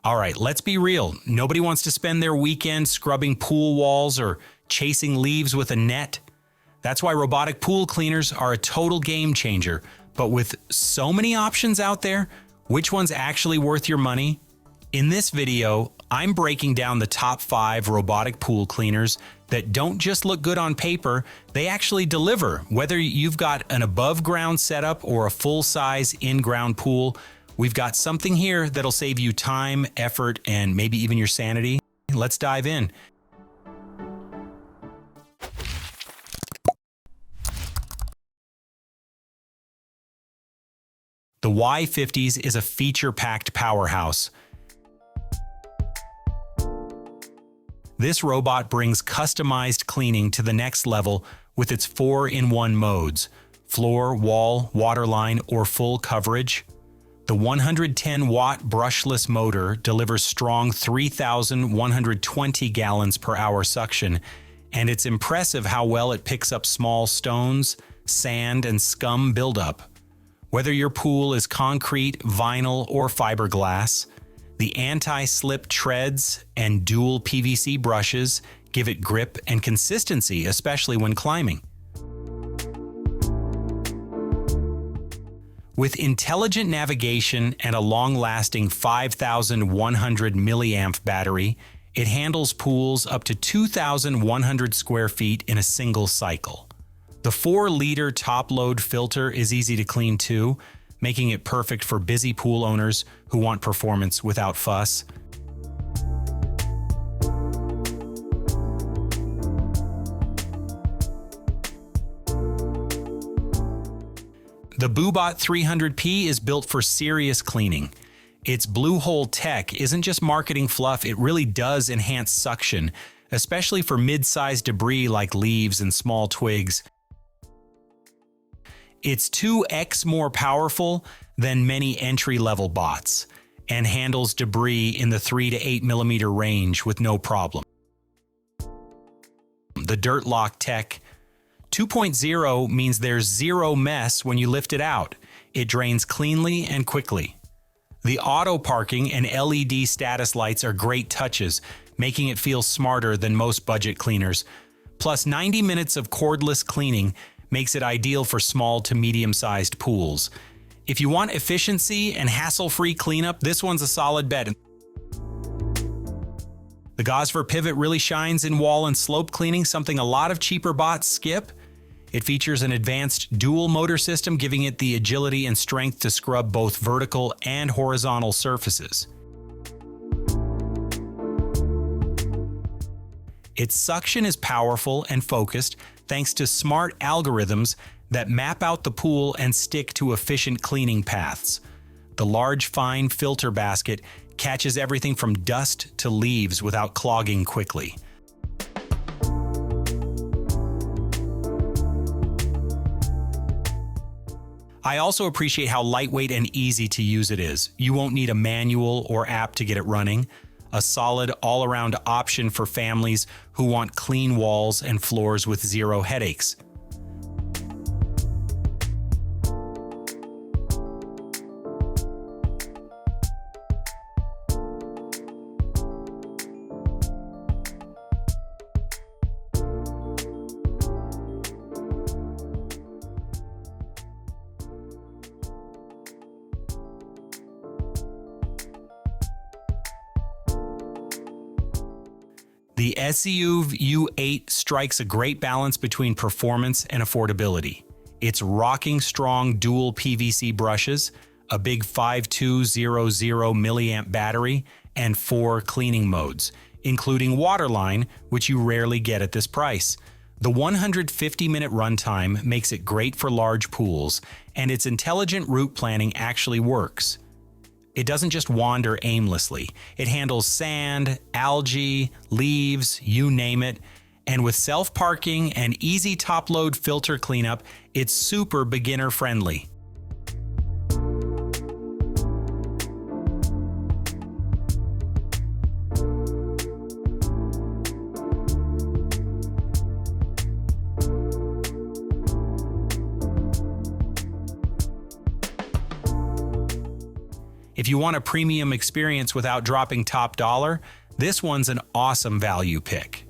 All right, let's be real. Nobody wants to spend their weekend scrubbing pool walls or chasing leaves with a net. That's why robotic pool cleaners are a total game changer. But with so many options out there, which one's actually worth your money? In this video, I'm breaking down the top 5 robotic pool cleaners that don't just look good on paper, they actually deliver. Whether you've got an above-ground setup or a full-size in-ground pool, we've got something here that'll save you time, effort, and maybe even your sanity. Let's dive in. The Y50s is a feature-packed powerhouse. This robot brings customized cleaning to the next level with its 4-in-1 modes: floor, wall, waterline, or full coverage. The 110-watt brushless motor delivers strong 3,120 gallons per hour suction, and it's impressive how well it picks up small stones, sand, and scum buildup. Whether your pool is concrete, vinyl, or fiberglass, the anti-slip treads and dual PVC brushes give it grip and consistency, especially when climbing. With intelligent navigation and a long-lasting 5,100 milliamp battery, it handles pools up to 2,100 square feet in a single cycle. The 4-liter top-load filter is easy to clean too, making it perfect for busy pool owners who want performance without fuss. The Bubot 300P is built for serious cleaning. Its blue hole tech isn't just marketing fluff, it really does enhance suction, especially for mid-sized debris like leaves and small twigs. It's 2x more powerful than many entry-level bots and handles debris in the 3 to 8 millimeter range with no problem. The Dirt Lock Tech 2.0 means there's zero mess when you lift it out. It drains cleanly and quickly. The auto parking and LED status lights are great touches, making it feel smarter than most budget cleaners. Plus 90 minutes of cordless cleaning makes it ideal for small to medium-sized pools. If you want efficiency and hassle-free cleanup, this one's a solid bet. The Gosvor pivot really shines in wall and slope cleaning, something a lot of cheaper bots skip. It features an advanced dual motor system, giving it the agility and strength to scrub both vertical and horizontal surfaces. Its suction is powerful and focused thanks to smart algorithms that map out the pool and stick to efficient cleaning paths. The large, fine filter basket catches everything from dust to leaves without clogging quickly. I also appreciate how lightweight and easy to use it is. You won't need a manual or app to get it running. A solid all-around option for families who want clean walls and floors with zero headaches. The Ezioov U8 strikes a great balance between performance and affordability. Its rocking strong dual PVC brushes, a big 5200 milliamp battery, and 4 cleaning modes, including waterline, which you rarely get at this price. The 150-minute runtime makes it great for large pools, and its intelligent route planning actually works. It doesn't just wander aimlessly. It handles sand, algae, leaves, you name it. And with self-parking and easy top-load filter cleanup, it's super beginner-friendly. If you want a premium experience without dropping top dollar, this one's an awesome value pick.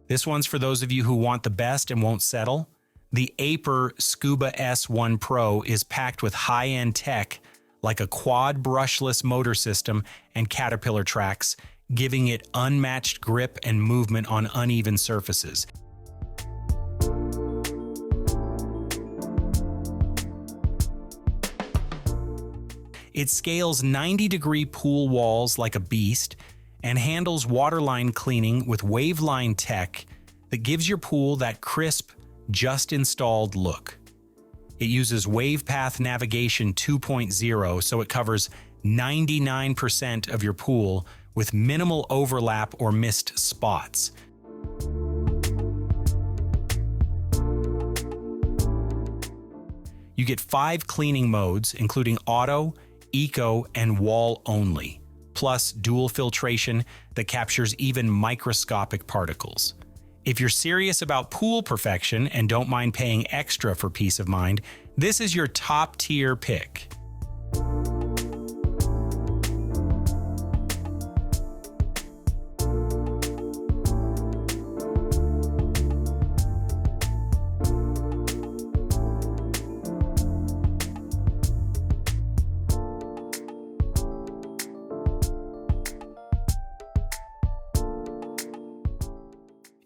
This one's for those of you who want the best and won't settle. The AIPER Scuba S1 Pro is packed with high-end tech like a quad brushless motor system and caterpillar tracks, giving it unmatched grip and movement on uneven surfaces. It scales 90-degree pool walls like a beast and handles waterline cleaning with waveline tech that gives your pool that crisp, just-installed look. It uses WavePath Navigation 2.0, so it covers 99% of your pool with minimal overlap or missed spots. You get 5 cleaning modes, including auto, eco, and wall only, plus dual filtration that captures even microscopic particles. If you're serious about pool perfection and don't mind paying extra for peace of mind, this is your top-tier pick.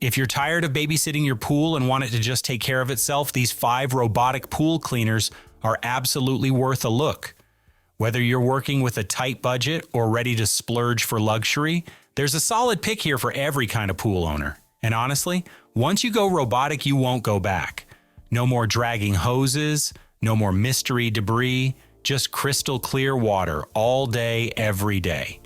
If you're tired of babysitting your pool and want it to just take care of itself, these 5 robotic pool cleaners are absolutely worth a look. Whether you're working with a tight budget or ready to splurge for luxury, there's a solid pick here for every kind of pool owner. And honestly, once you go robotic, you won't go back. No more dragging hoses, no more mystery debris, just crystal clear water all day, every day.